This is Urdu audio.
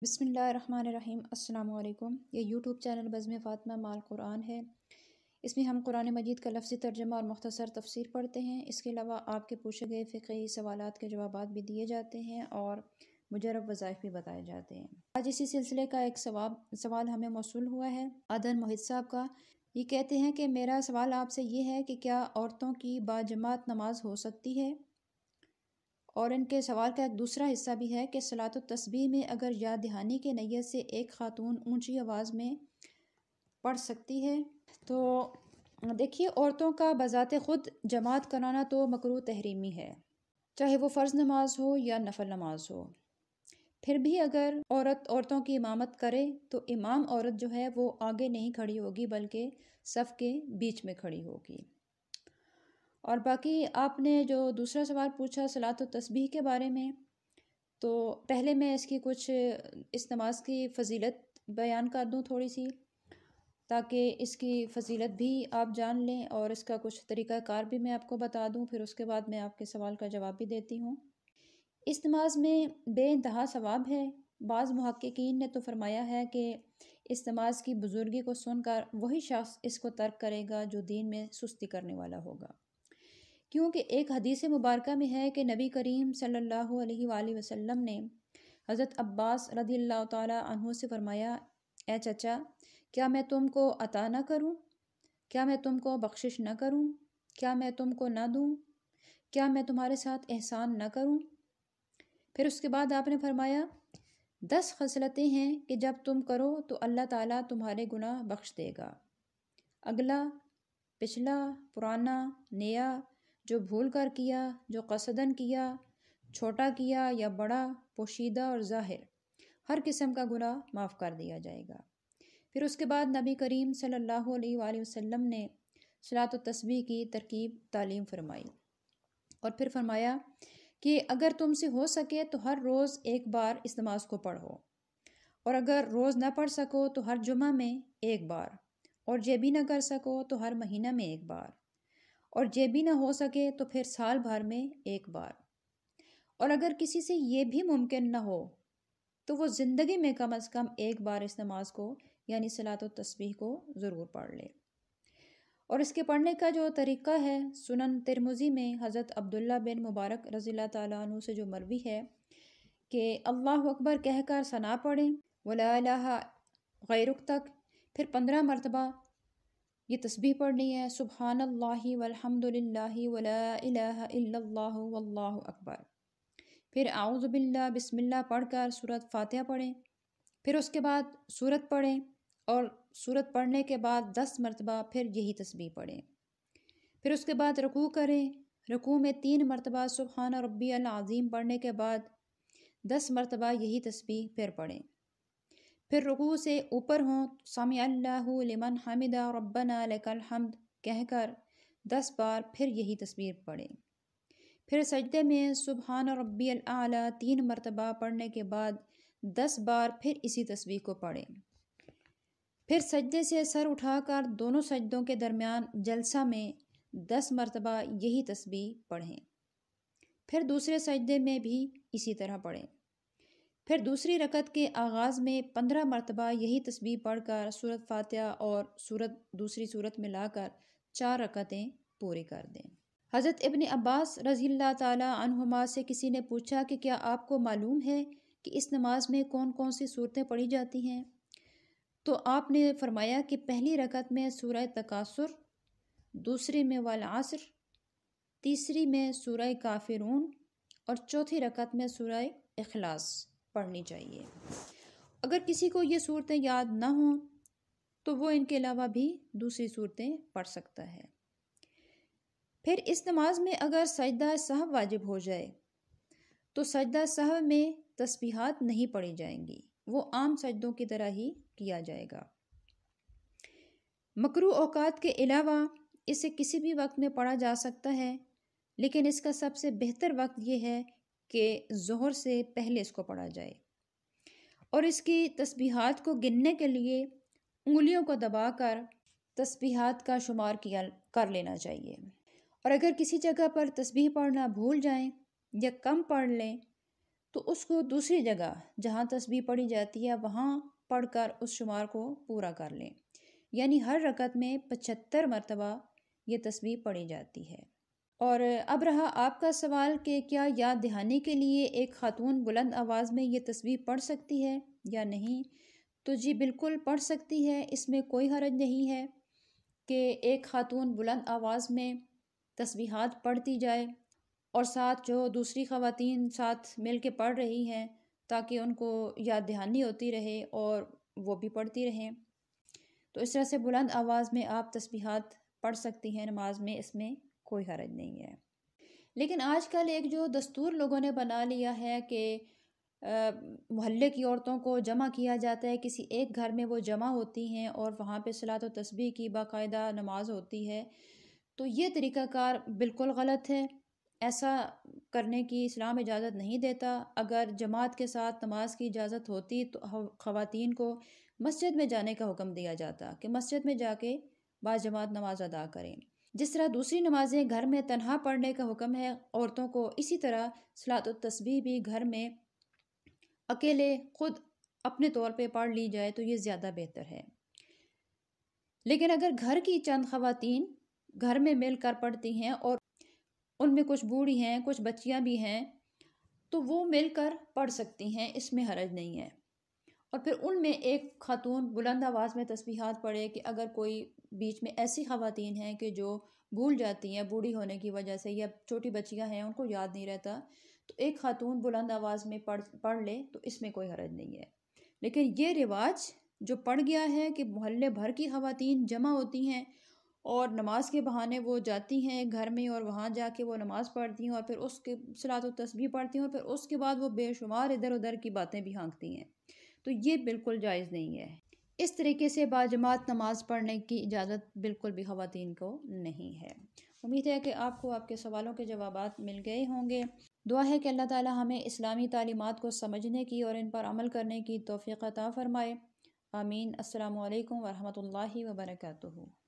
بسم اللہ الرحمن الرحیم۔ السلام علیکم۔ یہ یوٹیوب چینل بزم فاطمہ مال قرآن ہے۔ اس میں ہم قرآن مجید کا لفظی ترجمہ اور مختصر تفسیر پڑھتے ہیں۔ اس کے علاوہ آپ کے پوچھے گئے فقہی سوالات کے جوابات بھی دیے جاتے ہیں اور مجرب وظائف بھی بتائے جاتے ہیں۔ آج اسی سلسلے کا ایک سوال ہمیں موصول ہوا ہے عدن محیط صاحب کا۔ یہ کہتے ہیں کہ میرا سوال آپ سے یہ ہے کہ کیا عورتوں کی باجماعت نماز ہو سکتی ہے؟ اور ان کے سوال کا ایک دوسرا حصہ بھی ہے کہ صلاۃ التسبیح میں اگر یاد دہانی کے نیت سے ایک خاتون اونچی آواز میں پڑھ سکتی ہے؟ تو دیکھیے، عورتوں کا بذات خود جماعت کرانا تو مکروہ تحریمی ہے، چاہے وہ فرض نماز ہو یا نفل نماز ہو۔ پھر بھی اگر عورتوں کی امامت کرے تو امام عورت جو ہے وہ آگے نہیں کھڑی ہوگی بلکہ صف کے بیچ میں کھڑی ہوگی۔ اور باقی آپ نے جو دوسرا سوال پوچھا صلاۃ التسبیح کے بارے میں، تو پہلے میں اس نماز کی فضیلت بیان کر دوں تھوڑی سی، تاکہ اس کی فضیلت بھی آپ جان لیں اور اس کا کچھ طریقہ کار بھی میں آپ کو بتا دوں، پھر اس کے بعد میں آپ کے سوال کا جواب بھی دیتی ہوں۔ اس نماز میں بے انتہا ثواب ہے۔ بعض محققین نے تو فرمایا ہے کہ اس نماز کی بزرگی کو سن کر وہی شخص اس کو ترک کرے گا جو دین میں سستی کرنے والا ہوگا، کیونکہ ایک حدیث مبارکہ میں ہے کہ نبی کریم صلی اللہ علیہ وآلہ وسلم نے حضرت عباس رضی اللہ تعالی عنہ سے فرمایا، اے چچا، کیا میں تم کو عطا نہ کروں؟ کیا میں تم کو بخشش نہ کروں؟ کیا میں تم کو نہ دوں؟ کیا میں تمہارے ساتھ احسان نہ کروں؟ پھر اس کے بعد آپ نے فرمایا 10 خصلتیں ہیں کہ جب تم کرو تو اللہ تعالیٰ تمہارے گناہ بخش دے گا، اگلا، پچھلا، پرانا، نیا، جو بھول کر کیا، جو قصدن کیا، چھوٹا کیا یا بڑا، پوشیدہ اور ظاہر، ہر قسم کا گناہ معاف کر دیا جائے گا۔ پھر اس کے بعد نبی کریم صلی اللہ علیہ وآلہ وسلم نے صلاۃ التسبیح کی ترکیب تعلیم فرمائی، اور پھر فرمایا کہ اگر تم سے ہو سکے تو ہر روز ایک بار اس نماز کو پڑھو، اور اگر روز نہ پڑھ سکو تو ہر جمعہ میں ایک بار، اور یہ بھی نہ کر سکو تو ہر مہینہ میں ایک بار، اور یہ بھی نہ ہو سکے تو پھر سال بھر میں ایک بار، اور اگر کسی سے یہ بھی ممکن نہ ہو تو وہ زندگی میں کم از کم ایک بار اس نماز کو یعنی صلاۃ التسبیح کو ضرور پڑھ لے۔ اور اس کے پڑھنے کا جو طریقہ ہے، سنن ترمذی میں حضرت عبداللہ بن مبارک رضی اللہ تعالیٰ عنہ سے جو مروی ہے کہ اللہ اکبر کہہ کر ثنا پڑھیں ولا الہ غیرک تک، پھر 15 مرتبہ یہ تسبیح پڑھنی ہے، سبحان اللہ والحمد للہ ولا الہ الا اللہ واللہ اکبر، پھر اعوذ باللہ بسم اللہ پڑھ کر سورۃ فاتحہ پڑھیں، پھر اس کے بعد سورت پڑھیں، اور سورت پڑھنے کے بعد 10 مرتبہ پھر یہی تسبیح پڑھیں، پھر اس کے بعد رکوع کریں، رکوع میں 3 مرتبہ سبحان ربی العظیم پڑھنے کے بعد 10 مرتبہ یہی تسبیح پھر پڑھیں، پھر رکوع سے اوپر ہوں سمع اللہ لمن حمدہ ربنا لک الحمد کہہ کر 10 بار پھر یہی تسبیح پڑھیں، پھر سجدے میں سبحان ربی الاعلیٰ 3 مرتبہ پڑھنے کے بعد 10 بار پھر اسی تسبیح کو پڑھیں، پھر سجدے سے سر اٹھا کر دونوں سجدوں کے درمیان جلسہ میں 10 مرتبہ یہی تسبیح پڑھیں، پھر دوسرے سجدے میں بھی اسی طرح پڑھیں، پھر دوسری رکعت کے آغاز میں 15 مرتبہ یہی تسبیح پڑھ کر سورۃ فاتحہ اور دوسری سورت ملا کر 4 رکعتیں پوری کر دیں۔ حضرت ابن عباس رضی اللہ تعالی عنہما سے کسی نے پوچھا کہ کیا آپ کو معلوم ہے کہ اس نماز میں کون کون سی صورتیں پڑھی جاتی ہیں؟ تو آپ نے فرمایا کہ پہلی رکعت میں سورہ تکاثر، دوسری میں والعصر، تیسری میں سورہ کافرون، اور چوتھی رکعت میں سورہ اخلاص پڑھنی چاہیے۔ اگر کسی کو یہ صورتیں یاد نہ ہوں تو وہ ان کے علاوہ بھی دوسری صورتیں پڑھ سکتا ہے۔ پھر اس نماز میں اگر سجدہ سہو واجب ہو جائے تو سجدہ سہو میں تسبیحات نہیں پڑھی جائیں گی، وہ عام سجدوں کی طرح ہی کیا جائے گا۔ مکروہ اوقات کے علاوہ اسے کسی بھی وقت میں پڑھا جا سکتا ہے، لیکن اس کا سب سے بہتر وقت یہ ہے کہ ظہر سے پہلے اس کو پڑھا جائے، اور اس کی تسبیحات کو گننے کے لیے انگلیوں کو دبا کر تسبیحات کا شمار کر لینا چاہیے، اور اگر کسی جگہ پر تسبیح پڑھنا بھول جائیں یا کم پڑھ لیں تو اس کو دوسری جگہ جہاں تسبیح پڑھی جاتی ہے وہاں پڑھ کر اس شمار کو پورا کر لیں، یعنی ہر رکعت میں 75 مرتبہ یہ تسبیح پڑھی جاتی ہے۔ اور اب رہا آپ کا سوال کہ کیا یاد دہانی کے لیے ایک خاتون بلند آواز میں یہ تسبیح پڑھ سکتی ہے یا نہیں؟ تو جی بالکل پڑھ سکتی ہے، اس میں کوئی حرج نہیں ہے کہ ایک خاتون بلند آواز میں تسبیحات پڑھتی جائے اور ساتھ جو دوسری خواتین ساتھ مل کے پڑھ رہی ہیں تاکہ ان کو یاد دہانی ہوتی رہے اور وہ بھی پڑھتی رہیں۔ تو اس طرح سے بلند آواز میں آپ تسبیحات پڑھ سکتی ہیں نماز میں، اس میں کوئی حرج نہیں ہے۔ لیکن آج کل ایک جو دستور لوگوں نے بنا لیا ہے کہ محلے کی عورتوں کو جمع کیا جاتا ہے، کسی ایک گھر میں وہ جمع ہوتی ہیں اور وہاں پہ صلاۃ و تسبیح کی باقاعدہ نماز ہوتی ہے، تو یہ طریقہ کار بالکل غلط ہے۔ ایسا کرنے کی اسلام اجازت نہیں دیتا۔ اگر جماعت کے ساتھ نماز کی اجازت ہوتی تو خواتین کو مسجد میں جانے کا حکم دیا جاتا کہ مسجد میں جا کے باجماعت نماز ادا کریں۔ جس طرح دوسری نمازیں گھر میں تنہا پڑھنے کا حکم ہے عورتوں کو، اسی طرح صلاۃ التسبیح بھی گھر میں اکیلے خود اپنے طور پہ پڑھ لی جائے تو یہ زیادہ بہتر ہے۔ لیکن اگر گھر کی چند خواتین گھر میں مل کر پڑھتی ہیں اور ان میں کچھ بوڑھی ہیں، کچھ بچیاں بھی ہیں، تو وہ مل کر پڑھ سکتی ہیں، اس میں حرج نہیں ہے۔ اور پھر ان میں ایک خاتون بلند آواز میں تسبیحات پڑھے کہ اگر کوئی بیچ میں ایسی خواتین ہیں کہ جو بھول جاتی ہیں بوڑھی ہونے کی وجہ سے، یا چھوٹی بچیاں ہیں ان کو یاد نہیں رہتا، تو ایک خاتون بلند آواز میں پڑھ لے تو اس میں کوئی حرج نہیں ہے۔ لیکن یہ رواج جو پڑ گیا ہے کہ محلے بھر کی خواتین جمع ہوتی ہیں اور نماز کے بہانے وہ جاتی ہیں گھر میں اور وہاں جا کے وہ نماز پڑھتی ہیں اور پھر اس کے صلاۃ و تسبیح پڑھتی ہیں اور پھر اس کے بعد وہ بے شمار ادھر ادھر کی باتیں بھی ہانکتی ہیں، تو یہ بالکل جائز نہیں ہے۔ اس طریقے سے باجماعت نماز پڑھنے کی اجازت بالکل بھی خواتین کو نہیں ہے۔ امید ہے کہ آپ کو آپ کے سوالوں کے جوابات مل گئے ہوں گے۔ دعا ہے کہ اللہ تعالی ہمیں اسلامی تعلیمات کو سمجھنے کی اور ان پر عمل کرنے کی توفیق عطا فرمائے۔ آمین۔ السلام علیکم ورحمۃ اللہ وبرکاتہ۔